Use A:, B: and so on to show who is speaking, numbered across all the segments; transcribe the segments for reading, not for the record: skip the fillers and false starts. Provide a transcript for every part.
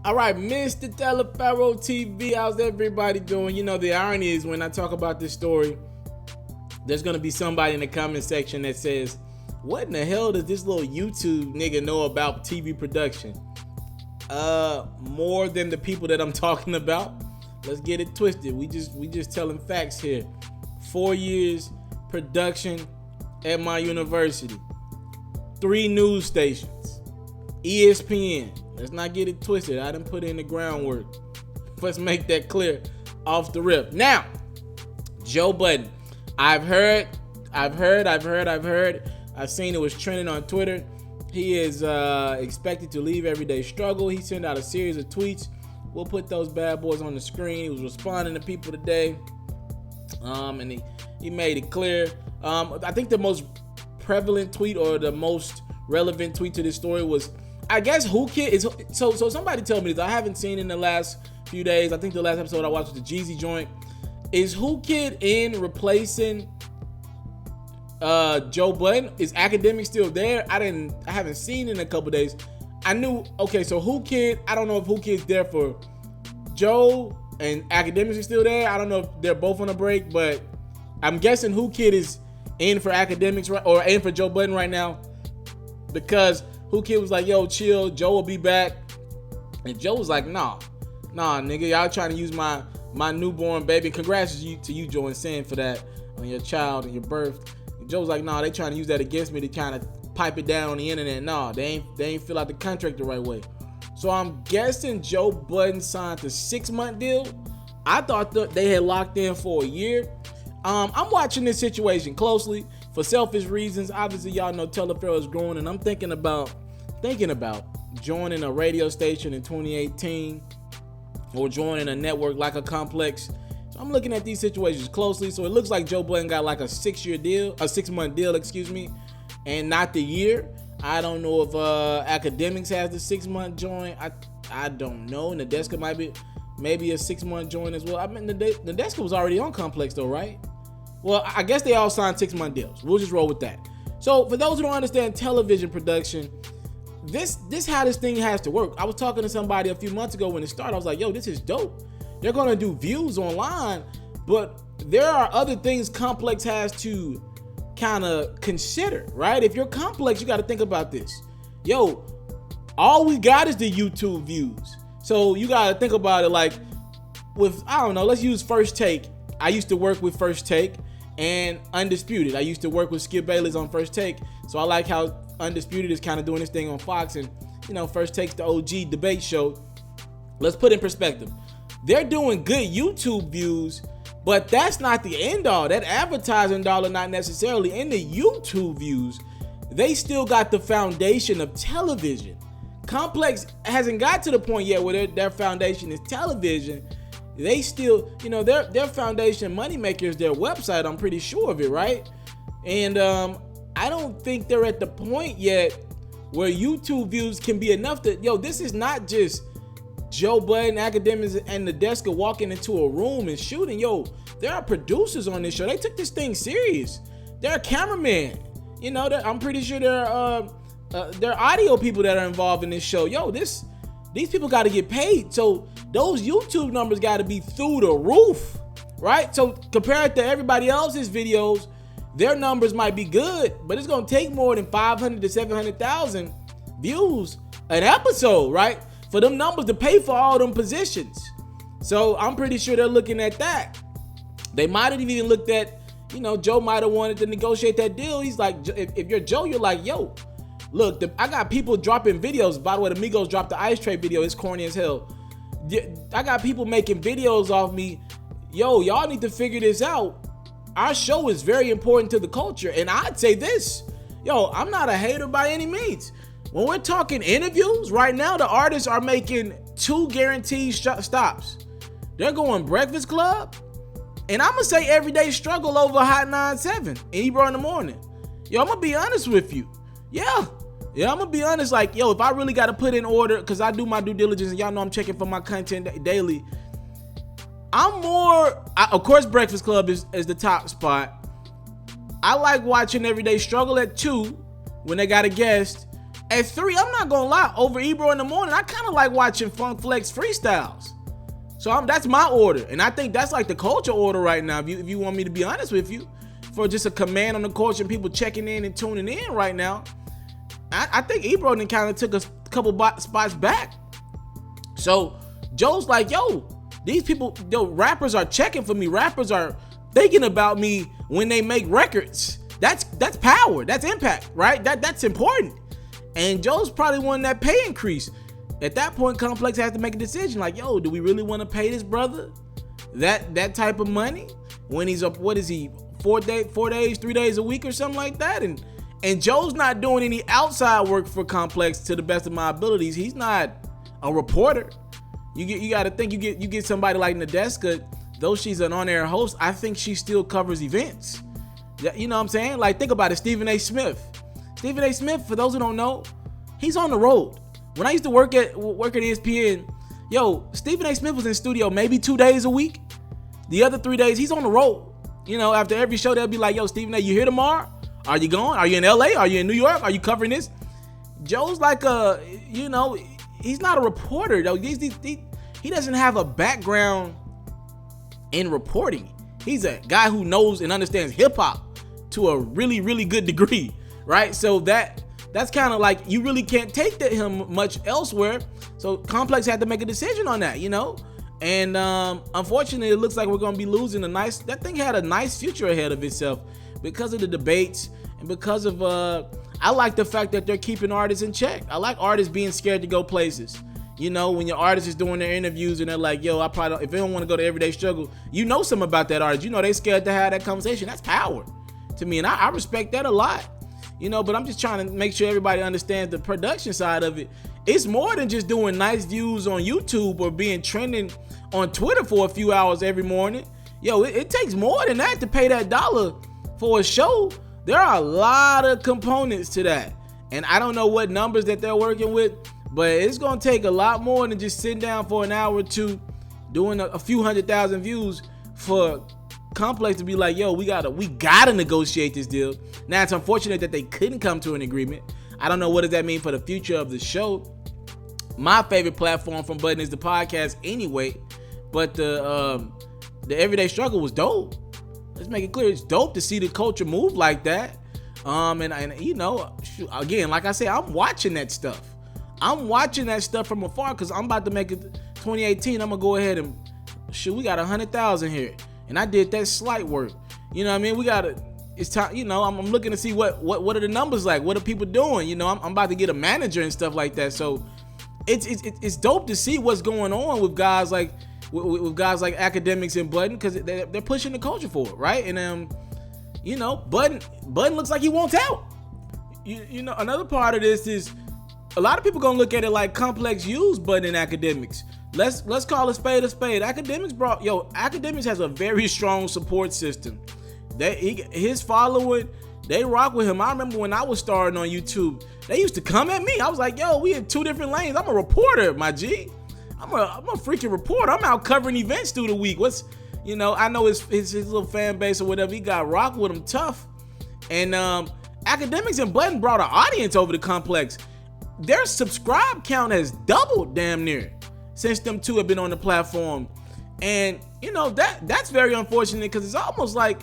A: All right, Mr. TALIAFERRO TV, how's everybody doing? You know, the irony is when I talk about this story, there's going to be somebody in the comment section that says, what in the hell does this little YouTube nigga know about TV production? More than the people that I'm talking about. Let's get it twisted. We just telling facts here. 4 years production at my university. 3 news stations. ESPN. Let's not get it twisted. I done put in the groundwork. Let's make that clear off the rip. Now, Joe Budden. I've seen it was trending on Twitter. He is expected to leave Everyday Struggle. He sent out a series of tweets. We'll put those bad boys on the screen. He was responding to people today. And he made it clear. I think the most prevalent tweet or the most relevant tweet to this story was, I guess, Who Kid is so somebody told me this. I haven't seen it in the last few days. I think the last episode I watched was the Jeezy joint. Is Who Kid in replacing Joe Budden? Is Academic still there? I haven't seen it in a couple days. I knew, okay, so Who Kid, I don't know if Who Kid's there for Joe and Academics is still there. I don't know if they're both on a break, but I'm guessing Who Kid is in for Academics or in for Joe Budden right now, because Who Kid was like, yo, chill, Joe will be back. And Joe was like, nah, nigga, y'all trying to use my newborn baby. Congrats to you, Joe, and Sin, for that on your child and your birth. And Joe was like, nah, they trying to use that against me to kind of pipe it down on the internet. Nah, they ain't fill out the contract the right way. So I'm guessing Joe Budden signed a 6-month deal. I thought they had locked in for a year. I'm watching this situation closely for selfish reasons. Obviously, y'all know TALIAFERRO'S growing, and I'm thinking about joining a radio station in 2018 or joining a network like a Complex. So I'm looking at these situations closely. So it looks like Joe Budden got like a 6-month deal, and not the year. I don't know if Academics has the 6-month joint. I don't know. And Nadeska might be maybe a 6-month joint as well. I mean, Nadeska was already on Complex though, right? Well, I guess they all signed 6-month deals. We'll just roll with that. So for those who don't understand television production, this how this thing has to work. I was talking to somebody a few months ago when it started. I was like, yo, this is dope. They're gonna do views online, but there are other things Complex has to kind of consider, right? If you're Complex, you got to think about this. Yo, all we got is the YouTube views. So you got to think about it like with, I don't know, let's use First Take. I used to work with First Take and Undisputed. I used to work with Skip Bayless on First Take. So I like how Undisputed is kind of doing this thing on Fox, and you know, First Take's the OG debate show. Let's put in perspective. They're doing good YouTube views, but that's not the end all. That advertising dollar not necessarily in the YouTube views. They still got the foundation of television. Complex hasn't got to the point yet where their foundation is television. They still, you know, their foundation moneymaker is their website. I'm pretty sure of it, right? And I don't think they're at the point yet where YouTube views can be enough to, yo, this is not just Joe Budden, Academics, and Nadeska walking into a room and shooting. Yo, there are producers on this show. They took this thing serious. There are cameramen. You know, I'm pretty sure there are audio people that are involved in this show. Yo, these people got to get paid. So those YouTube numbers got to be through the roof, right? So compared to everybody else's videos, their numbers might be good, but it's going to take more than 500 to 700,000 views an episode, right? For them numbers to pay for all them positions. So I'm pretty sure they're looking at that. They might have even looked at, you know, Joe might have wanted to negotiate that deal. He's like, if you're Joe, you're like, yo, look, I got people dropping videos. By the way, the Migos dropped the Ice Tray video. It's corny as hell. I got people making videos off me. Yo, y'all need to figure this out. Our show is very important to the culture. And I'd say this, yo, I'm not a hater by any means. When we're talking interviews, right now the artists are making 2 guaranteed stops. They're going Breakfast Club, and I'm going to say Everyday Struggle over Hot 97 and Ebro in the Morning. Yo, I'm going to be honest with you. Yeah, I'm going to be honest. Like, yo, if I really got to put in order, because I do my due diligence, and y'all know I'm checking for my content daily, of course, Breakfast Club is the top spot. I like watching Everyday Struggle at 2 when they got a guest. At 3, I'm not gonna lie, over Ebro in the morning, I kind of like watching Funk Flex freestyles. So that's my order, and I think that's like the culture order right now. If you want me to be honest with you, for just a command on the culture and people checking in and tuning in right now, I think Ebro then kind of took a couple spots back. So Joe's like, yo, these people, rappers are checking for me. Rappers are thinking about me when they make records. That's power. That's impact, right? That's important. And Joe's probably wanting that pay increase. At that point, Complex has to make a decision. Like, yo, do we really want to pay this brother that type of money when he's up? What is he? 4 days, 3 days a week or something like that. And Joe's not doing any outside work for Complex to the best of my abilities. He's not a reporter. You got to think you get somebody like Nadeska, though she's an on-air host. I think she still covers events. You know what I'm saying? Like, think about it. Stephen A. Smith. Stephen A. Smith, for those who don't know, he's on the road. When I used to work at ESPN, yo, Stephen A. Smith was in studio maybe 2 days a week. The other 3 days, he's on the road. You know, after every show, they'll be like, yo, Stephen A., you here tomorrow? Are you going? Are you in LA? Are you in New York? Are you covering this? Joe's like he's not a reporter, though. He doesn't have a background in reporting. He's a guy who knows and understands hip-hop to a really, really good degree, right? So that's kind of like, you really can't take him much elsewhere. So Complex had to make a decision on that, you know? And unfortunately, it looks like we're going to be losing that thing had a nice future ahead of itself because of the debates and because of, I like the fact that they're keeping artists in check. I like artists being scared to go places. You know, when your artist is doing their interviews and they're like, yo, I probably don't, if they don't want to go to Everyday Struggle, you know something about that artist. You know they scared to have that conversation. That's power to me, and I respect that a lot. You know, but I'm just trying to make sure everybody understands the production side of it. It's more than just doing nice views on YouTube or being trending on Twitter for a few hours every morning. Yo, it takes more than that to pay that dollar for a show. There are a lot of components to that. And I don't know what numbers that they're working with, but it's going to take a lot more than just sitting down for an hour or two doing a few 100,000 views for Complex to be like, yo, we gotta negotiate this deal. Now, it's unfortunate that they couldn't come to an agreement. I don't know what does that mean for the future of the show. My favorite platform from Budden is the podcast anyway, but the Everyday Struggle was dope. Let's make it clear, it's dope to see the culture move like that. And you know, again, like I said, I'm watching that stuff. I'm watching that stuff from afar because I'm about to make it 2018. I'm gonna go ahead and we got 100,000 here. And I did that slight work. You know what I mean? It's time, you know, I'm looking to see what are the numbers like? What are people doing? You know, I'm about to get a manager and stuff like that. So it's dope to see what's going on with guys like Academics and Budden, because they're pushing the culture forward, right? And you know, Budden looks like he wants out. You know, another part of this is a lot of people gonna look at it like Complex used Budden and Academics. Let's call a spade a spade. Academics has a very strong support system. His following, they rock with him. I remember when I was starting on YouTube, they used to come at me. I was like, yo, we in two different lanes. I'm a reporter, my G. I'm a freaking reporter. I'm out covering events through the week. I know his little fan base or whatever. He got rock with him tough. And Academics and Budden brought an audience over to Complex. Their subscribe count has doubled damn near since them two have been on the platform. And you know, that's very unfortunate because it's almost like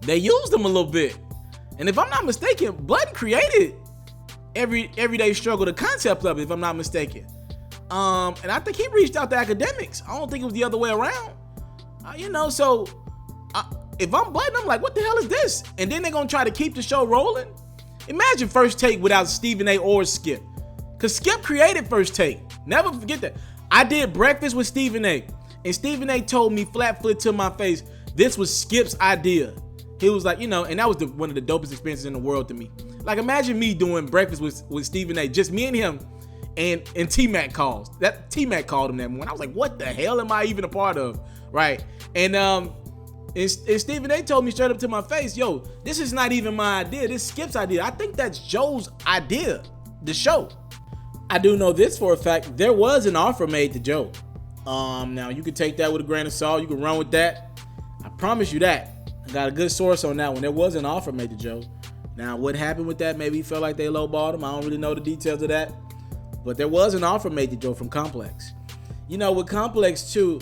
A: they used them a little bit. And if I'm not mistaken, Budden created Everyday Struggle, the concept of it, if I'm not mistaken. And I think he reached out to Academics. I don't think it was the other way around. So if I'm Budden, I'm like, what the hell is this? And then they're gonna try to keep the show rolling. Imagine First Take without Stephen A. or Skip. Because Skip created First Take. Never forget that. I did breakfast with Stephen A. And Stephen A. told me flat-footed to my face, this was Skip's idea. He was like, and that was one of the dopest experiences in the world to me. Like, imagine me doing breakfast with Stephen A. Just me and him, and T-Mac calls. T-Mac called him that morning. I was like, what the hell am I even a part of? Right? And Stephen A. told me straight up to my face, yo, this is not even my idea. This is Skip's idea. I think that's Joe's idea, the show. I do know this for a fact. There was an offer made to Joe. Now, you can take that with a grain of salt. You can run with that. I promise you that. I got a good source on that one. There was an offer made to Joe. Now, what happened with that? Maybe he felt like they lowballed him. I don't really know the details of that. But there was an offer made to Joe from Complex. You know, with Complex, too,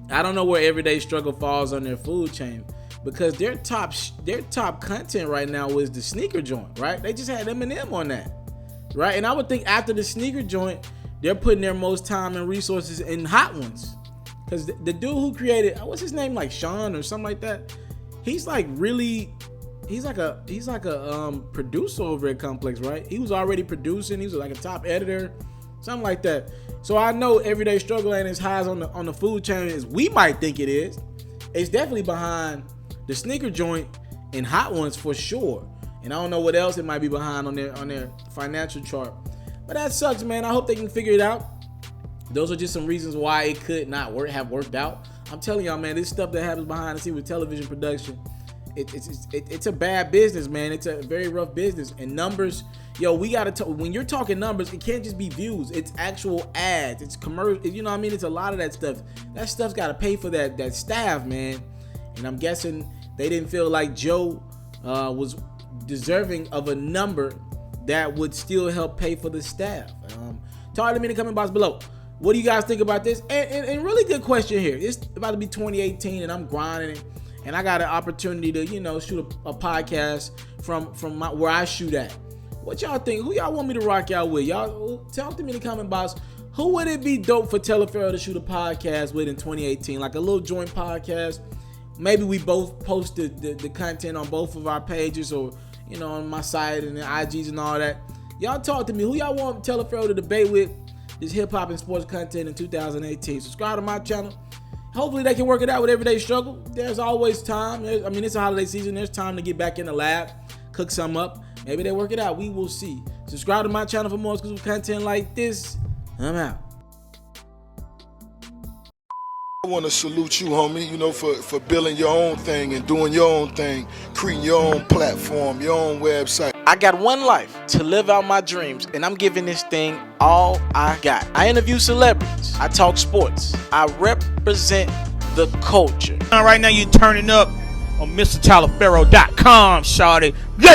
A: I don't know where Everyday Struggle falls on their food chain, because their top content right now was the sneaker joint, right? They just had Eminem on that, right? And I would think after the sneaker joint, they're putting their most time and resources in Hot Ones. Because the dude who created, what's his name, like Sean or something like that, he's like a producer over at Complex, right? He was already producing. He was like a top editor, something like that. So I know Everyday Struggle ain't as high on the food chain as we might think it is. It's definitely behind the sneaker joint and Hot Ones for sure. And I don't know what else it might be behind on their financial chart. But that sucks, man. I hope they can figure it out. Those are just some reasons why it could not have worked out. I'm telling y'all, man, this stuff that happens behind the scenes with television production, it's a bad business, man. It's a very rough business. And numbers, yo, we gotta when you're talking numbers, it can't just be views. It's actual ads. It's commercial. You know what I mean? It's a lot of that stuff. That stuff's gotta pay for that staff, man. And I'm guessing they didn't feel like Joe was deserving of a number that would still help pay for the staff. Talk to me in the comment box below. What do you guys think about this? And really good question here. It's about to be 2018 and I'm grinding it. And I got an opportunity to, shoot a podcast from where I shoot at. What y'all think? Who y'all want me to rock out with? Y'all talk to me in the comment box. Who would it be dope for Taliaferro to shoot a podcast with in 2018? Like a little joint podcast. Maybe we both posted the content on both of our pages or, on my site and the IGs and all that. Y'all talk to me. Who y'all want Taliaferro to debate with this hip hop and sports content in 2018? Subscribe to my channel. Hopefully they can work it out with Everyday Struggle. There's always time. It's a holiday season. There's time to get back in the lab, cook something up. Maybe they work it out. We will see. Subscribe to my channel for more exclusive content like this. I'm out.
B: I want to salute you, homie, for building your own thing and doing your own thing, creating your own platform, your own website.
A: I got one life to live out my dreams, and I'm giving this thing all I got. I interview celebrities. I talk sports. I represent the culture.
C: Right now, you're turning up on MrTaliaferro.com, shawty.